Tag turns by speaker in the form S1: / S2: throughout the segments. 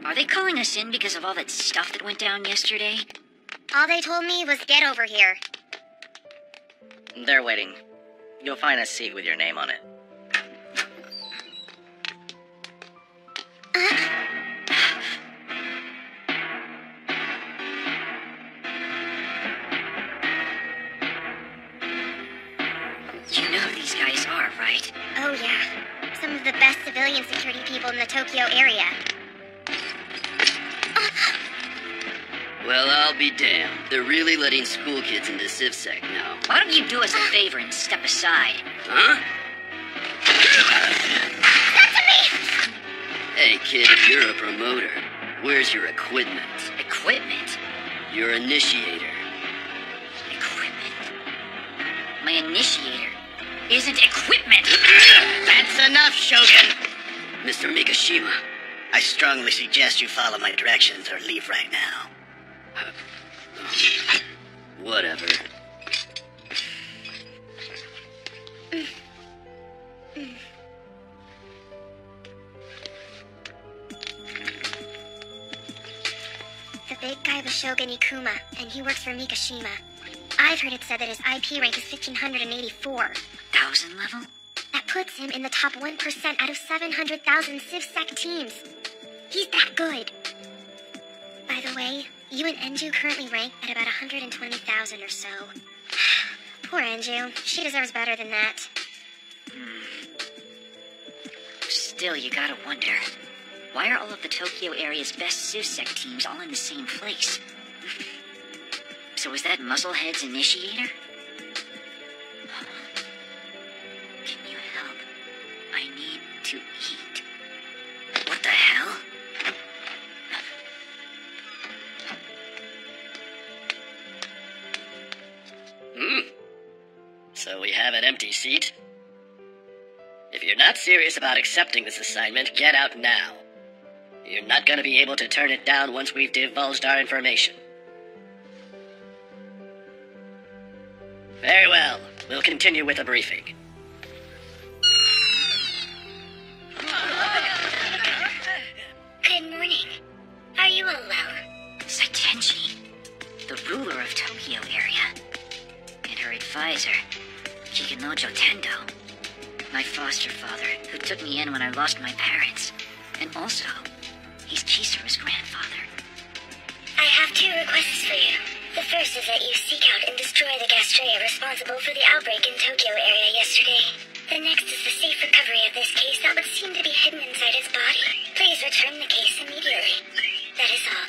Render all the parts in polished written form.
S1: Are they calling us in because of all that stuff that went down yesterday?
S2: All they told me was get over here.
S3: They're waiting. You'll find a seat with your name on it.
S1: You know who these guys are, right?
S2: Oh yeah, some of the best civilian security people in the Tokyo area.
S4: Well, I'll be damned. They're really letting school kids into CivSec now.
S1: Why don't you do us a favor and step aside?
S4: Huh?
S2: Not to me!
S4: Hey, kid, if you're a promoter, where's your equipment?
S1: Equipment?
S4: Your initiator.
S1: Equipment? My initiator isn't equipment!
S5: That's enough, Shogun.
S4: Mr. Mikashima.
S5: I strongly suggest you follow my directions or leave right now.
S4: Whatever.
S2: The big guy was Shogun Ikuma, and he works for Mikashima. I've heard it said that his IP rank is 1584.
S1: 1,000 level?
S2: That puts him in the top 1% out of 700,000 CivSec teams. He's that good. By the way, you and Enju currently rank at about 120,000 or so. Poor Enju. She deserves better than that.
S1: Still, you gotta wonder. Why are all of the Tokyo area's best CivSec teams all in the same place? So is that Muzzlehead's initiator? Can you help? I need to eat. What the hell?
S3: So we have an empty seat? If you're not serious about accepting this assignment, get out now. You're not gonna be able to turn it down once we've divulged our information. Very well. We'll continue with the briefing.
S2: Good morning. Are you all well?
S1: Saitenji, the ruler of Tokyo area. And her advisor, Kikunojo Tendo. My foster father, who took me in when I lost my parents. And also, he's Kisara's grandfather.
S2: I have two requests for you. The first is that you seek out and destroy the Gastrea responsible for the outbreak in Tokyo area yesterday. The next is the safe recovery of this case that would seem to be hidden inside his body. Please return the case immediately. That is all.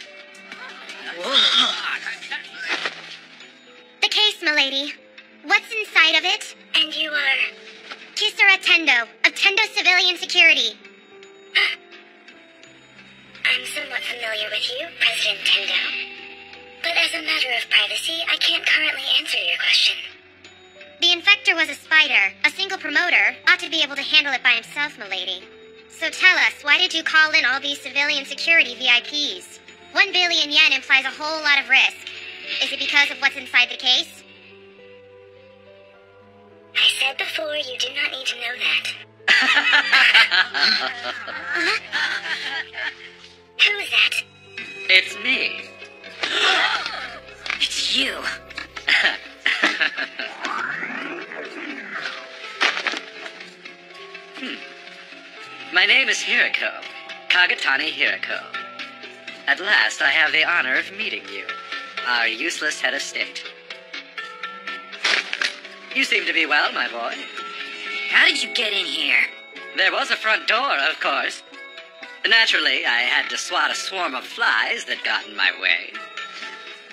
S2: The case, milady. What's inside of it? And you are? Kisara Tendo, of Tendo Civilian Security. I'm somewhat familiar with you, President Tendo. But as a matter of privacy, I can't currently answer your question. The infector was a spider. A single promoter ought to be able to handle it by himself, milady. So tell us, why did you call in all these civilian security VIPs? 1 billion yen implies a whole lot of risk. Is it because of what's inside the case? I said before, you do not need to know that. Who is that?
S4: It's me.
S1: It's you.
S4: My name is Hirako. Kagatani Hirako. At last, I have the honor of meeting you, our useless head of state. You seem to be well, my boy.
S1: How did you get in here?
S4: There was a front door, of course. Naturally, I had to swat a swarm of flies that got in my way.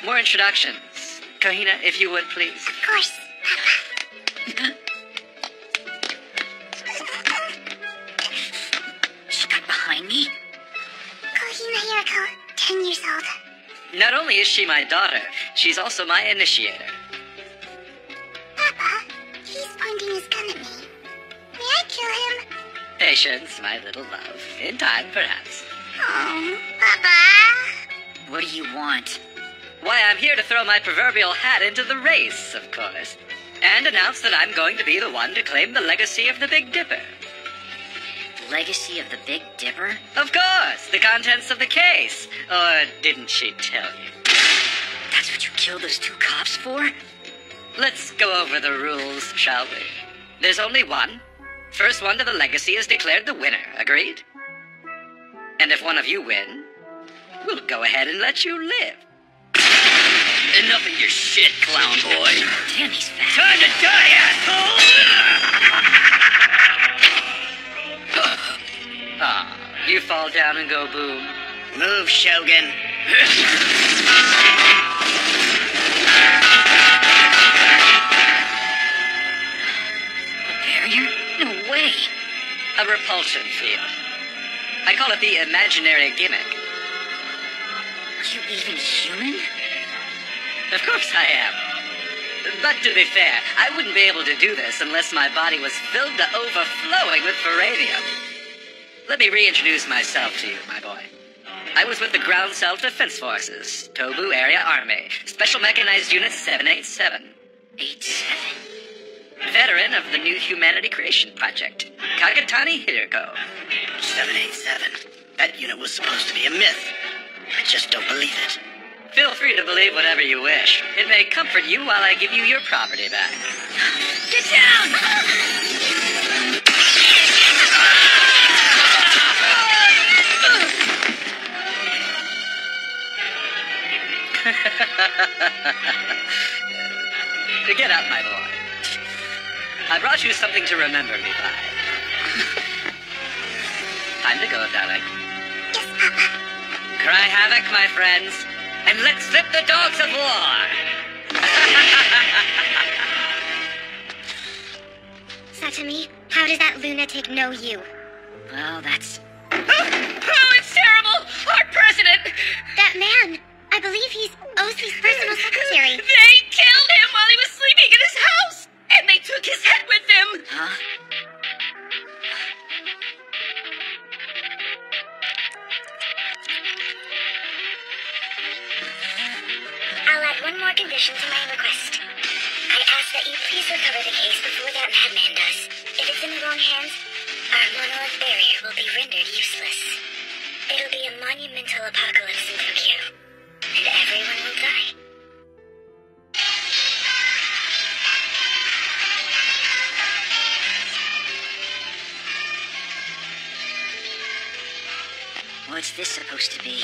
S4: More introductions. Kohina, if you would, please.
S2: Of course, Papa.
S1: She got behind me?
S2: Kohina Hirako, 10 years old.
S4: Not only is she my daughter, she's also my initiator.
S2: Papa, he's pointing his gun at me. May I kill him?
S4: Patience, my little love. In time, perhaps.
S2: Oh, Papa.
S1: What do you want?
S4: Why, I'm here to throw my proverbial hat into the race, of course, and announce that I'm going to be the one to claim the legacy of the Big Dipper.
S1: Legacy of the Big Dipper?
S4: Of course, the contents of the case. Or didn't she tell you?
S1: That's what you killed those 2 cops for?
S4: Let's go over the rules, shall we? There's only one. First one to the legacy is declared the winner, agreed? And if one of you win, we'll go ahead and let you live.
S3: Enough of your shit, clown boy.
S1: Damn, he's fat.
S3: Time to die, asshole!
S4: Ah, you fall down and go boom.
S5: Move, Shogun.
S1: A barrier? No way.
S4: A repulsion field. I call it the imaginary gimmick.
S1: Are you even human?
S4: Of course I am. But to be fair, I wouldn't be able to do this unless my body was filled to overflowing with Ferradium. Let me reintroduce myself to you, my boy. I was with the Ground Self-Defense Forces, Tobu Area Army, Special Mechanized Unit 787.
S1: 87.
S4: Veteran of the New Humanity Creation Project, Kagatani Hiroko.
S5: 787. That unit was supposed to be a myth. I just don't believe it.
S4: Feel free to believe whatever you wish. It may comfort you while I give you your property back.
S1: Get down!
S4: Get up, my boy. I brought you something to remember me by. Time to go, darling.
S2: Yes, Papa.
S4: Cry havoc, my friends, and let's slip the dogs of war.
S2: Satomi, how does that lunatic know you?
S1: Well, that's...
S3: Oh, it's terrible! Our president!
S2: That man! I believe he's Osi's personal secretary.
S3: They killed him while he was sleeping in his house! And they took his head with them!
S1: Huh?
S2: I'll add one more condition to my request. I ask that you please recover the case before that madman does. If it's in the wrong hands, our monolith barrier will be rendered useless. It'll be a monumental apocalypse in Tokyo, and everyone will die.
S1: What's this supposed to be?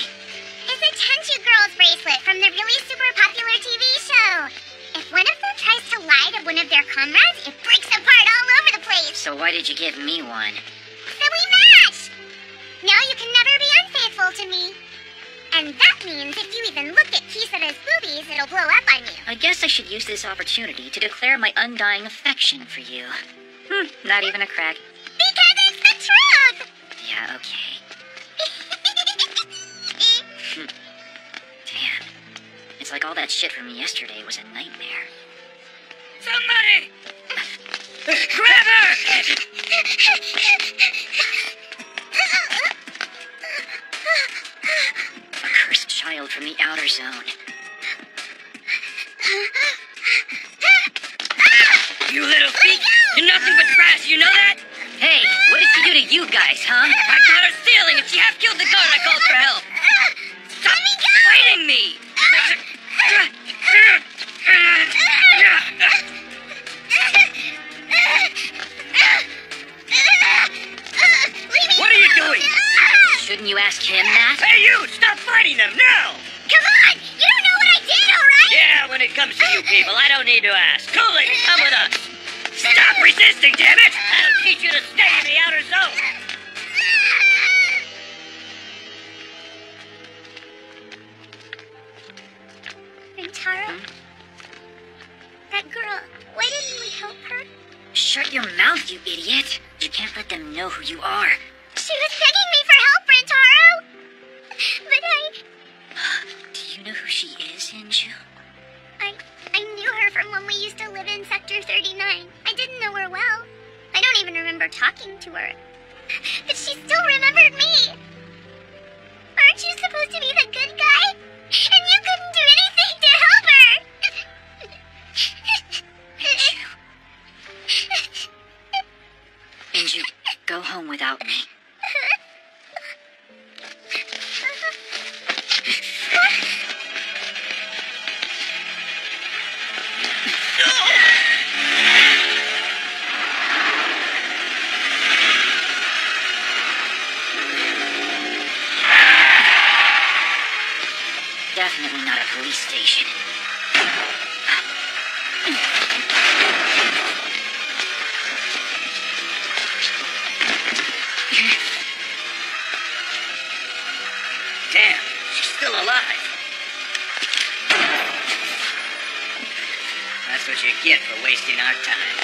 S2: It's a Tenchu Girls bracelet from the really super popular TV show. If one of them tries to lie to one of their comrades, it breaks apart all over the place.
S1: So why did you give me one?
S2: So we match! Now you can never be unfaithful to me. And that means if you even look at Kisara's boobies, it'll blow up on you.
S1: I guess I should use this opportunity to declare my undying affection for you. Not even a crack.
S2: Because it's the truth!
S1: Yeah, okay. Damn. It's like all that shit from yesterday was a nightmare.
S3: Somebody! Grab her!
S1: A cursed child from the outer zone.
S3: You little freak! You're nothing but trash, you know that?
S1: Hey, what did she do to you guys, huh?
S3: I caught her stealing and she half killed the guard I called for help! Stop fighting me! What are you doing?
S1: Shouldn't you ask him that?
S3: Hey, you! Stop fighting them now!
S2: Come on! You don't know what I did, alright?
S3: Yeah, when it comes to you people, I don't need to ask. Cool it, come with us! Stop resisting, damn it! I'll teach you to stay in the outer zone!
S2: Rintaro? That girl, why didn't we help her?
S1: Shut your mouth, you idiot! You can't let them know who you are.
S2: She was begging me for help, Rintaro! But
S1: Do you know who she is, Inju?
S2: I knew her from when we used to live in Sector 39. I didn't know her well. I don't even remember talking to her. But she still remembered me. Aren't you supposed to be the good guy? And you couldn't do anything to help her!
S1: Inju, go home without me. definitely not a police station.
S3: Damn, she's still alive. That's what you get for wasting our time.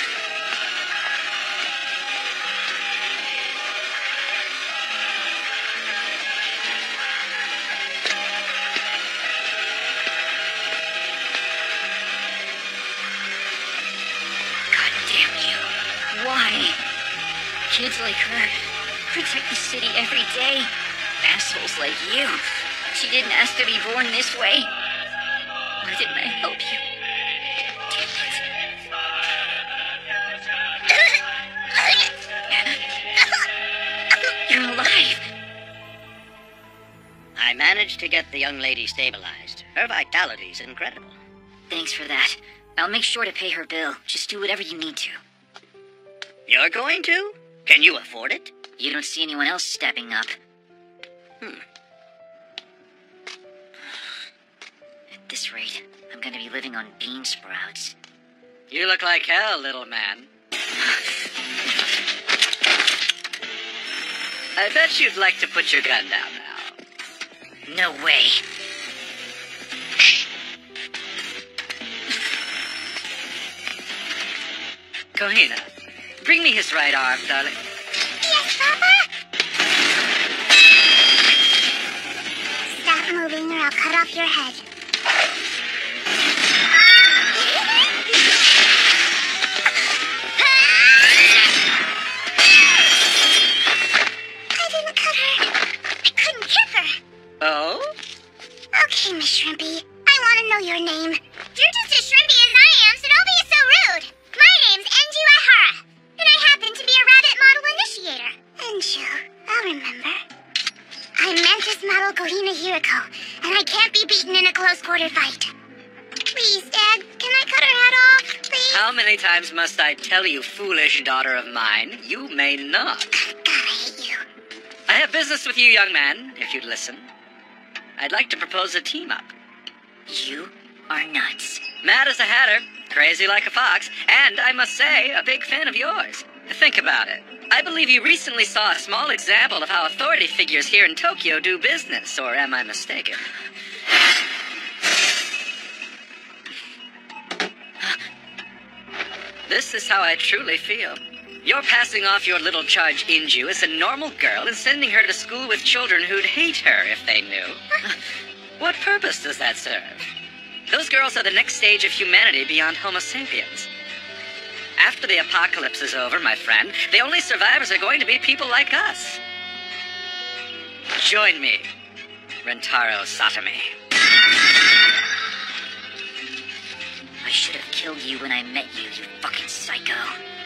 S1: God damn you. Why? Kids like her protect the city every day. Assholes like you. She didn't ask to be born this way. Why didn't I help you? Damn it. You're alive.
S3: I managed to get the young lady stabilized. Her vitality's incredible.
S1: Thanks for that. I'll make sure to pay her bill. Just do whatever you need to.
S3: You're going to? Can you afford it?
S1: You don't see anyone else stepping up. At this rate, I'm gonna be living on bean sprouts.
S4: You look like hell, little man. I bet you'd like to put your gun down now.
S1: No way.
S4: Kohina, bring me his right arm, darling.
S2: Yes, Papa? Stop moving or I'll cut off your head. I didn't cut her. I couldn't kick her.
S4: Oh?
S2: Okay, Miss Shrimpy. I want to know your name. You're just as shrimpy as I am, so don't be so rude. My name's Enju Ihara, and I happen to be a rabbit model initiator. Enju, I'll remember. I'm Mantis model Kohina Hiriko, and I can't be beaten in a close-quarter fight. Please, Dad, can I cut her head off, please?
S4: How many times must I tell you, foolish daughter of mine? You may not.
S2: God, I hate you.
S4: I have business with you, young man, if you'd listen. I'd like to propose a team-up.
S1: You are nuts.
S4: Mad as a hatter, crazy like a fox, and, I must say, a big fan of yours. Think about it. I believe you recently saw a small example of how authority figures here in Tokyo do business, or am I mistaken? This is how I truly feel. You're passing off your little charge Inju as a normal girl and sending her to school with children who'd hate her if they knew. What purpose does that serve? Those girls are the next stage of humanity beyond Homo sapiens. After the apocalypse is over, my friend, the only survivors are going to be people like us. Join me, Rentaro Satami.
S1: I should have killed you when I met you, you fucking psycho.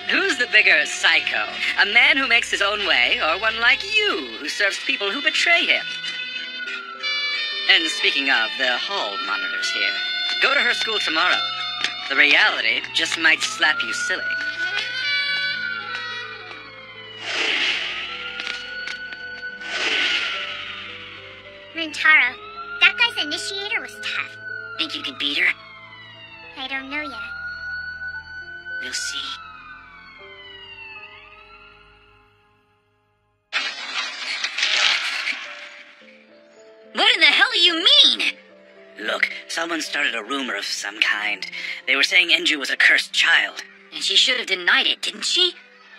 S4: Who's the bigger psycho? A man who makes his own way, or one like you, who serves people who betray him? And speaking of the hall monitors here, go to her school tomorrow. The reality just might slap you silly.
S2: Rintaro, that guy's initiator was tough.
S1: Think you can beat her?
S2: I don't know yet.
S1: We'll see. What in the hell do you mean?
S3: Look, someone started a rumor of some kind. They were saying Enju was a cursed child.
S1: And she should have denied it, didn't she?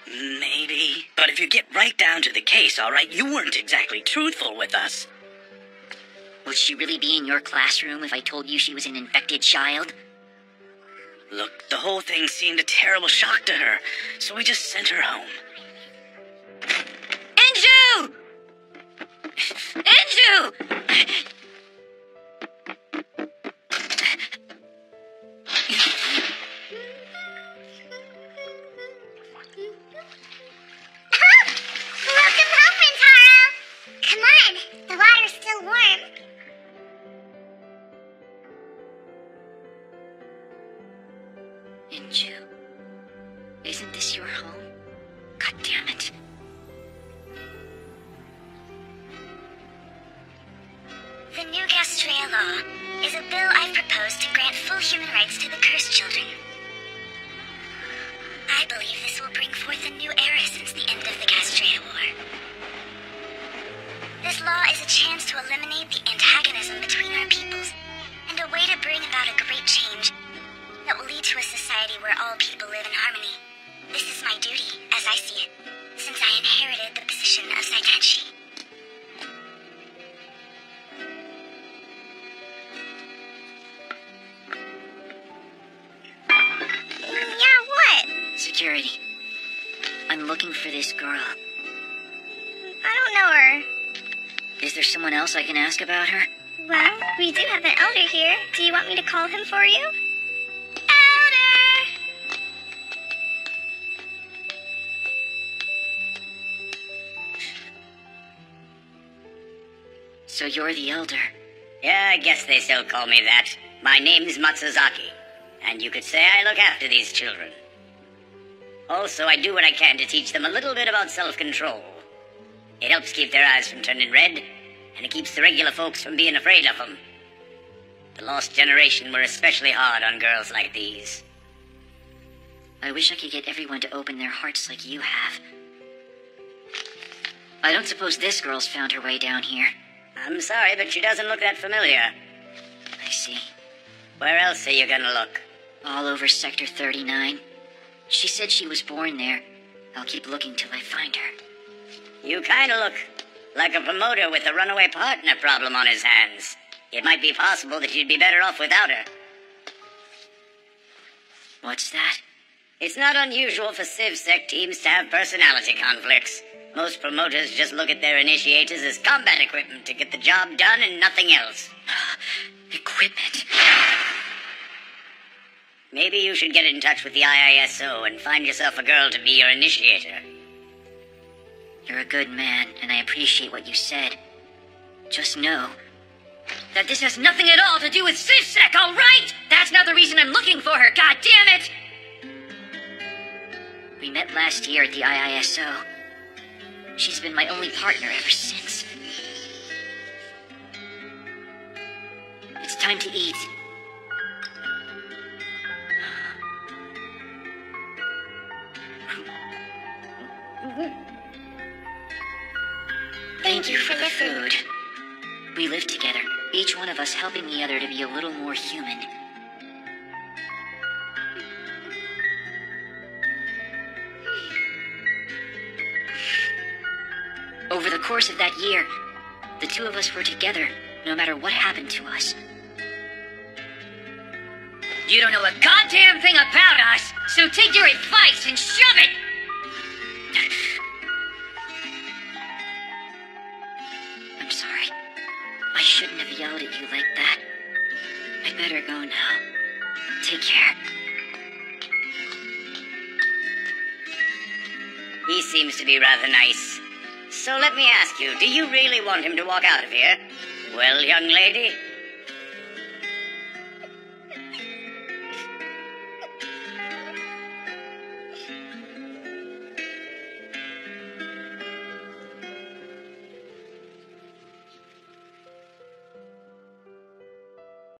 S3: Maybe. But if you get right down to the case, all right, you weren't exactly truthful with us.
S1: Would she really be in your classroom if I told you she was an infected child?
S3: Look, the whole thing seemed a terrible shock to her, so we just sent her home.
S1: Enju! Enju!
S2: Welcome home, Rintaro! Come on, the water's still warm.
S1: Enju, isn't this your home? God damn it.
S2: The new Gastrea law. is a bill I've proposed to grant full human rights to the cursed children. I believe this will bring forth a new era since the end of the Castrea War. This law is a chance to eliminate the antagonism between our peoples, and a way to bring about a great change that will lead to a society where all people live in harmony. This is my duty, as I see it, since I inherited the position of Saitenshi. Yeah, what?
S1: Security. I'm looking for this girl.
S2: I don't know her.
S1: Is there someone else I can ask about her?
S2: Well, we do have an elder here. Do you want me to call him for you? Elder!
S1: So you're the elder.
S3: Yeah, I guess they still call me that. My name's Matsuzaki, and you could say I look after these children. Also, I do what I can to teach them a little bit about self-control. It helps keep their eyes from turning red, and it keeps the regular folks from being afraid of them. The lost generation were especially hard on girls like these.
S1: I wish I could get everyone to open their hearts like you have. I don't suppose this girl's found her way down here.
S3: I'm sorry, but she doesn't look that familiar.
S1: I see.
S3: Where else are you gonna look?
S1: All over Sector 39. She said she was born there. I'll keep looking till I find her.
S3: You kinda look like a promoter with a runaway partner problem on his hands. It might be possible that you'd be better off without her.
S1: What's that?
S3: It's not unusual for CivSec teams to have personality conflicts. Most promoters just look at their initiators as combat equipment to get the job done and nothing else.
S1: Equipment.
S3: Maybe you should get in touch with the IISO and find yourself a girl to be your initiator.
S1: You're a good man, and I appreciate what you said. Just know that this has nothing at all to do with CivSec, all right? That's not the reason I'm looking for her, god damn it! We met last year at the IISO. She's been my only partner ever since. It's time to eat. Thank you for the food. We live together, each one of us helping the other to be a little more human. Over the course of that year, the two of us were together, no matter what happened to us. You don't know a goddamn thing about us, so take your advice and shove it! I'm sorry. I shouldn't have yelled at you like that. I better go now. Take care.
S3: He seems to be rather nice. So let me ask you, do you really want him to walk out of here? Well, young lady,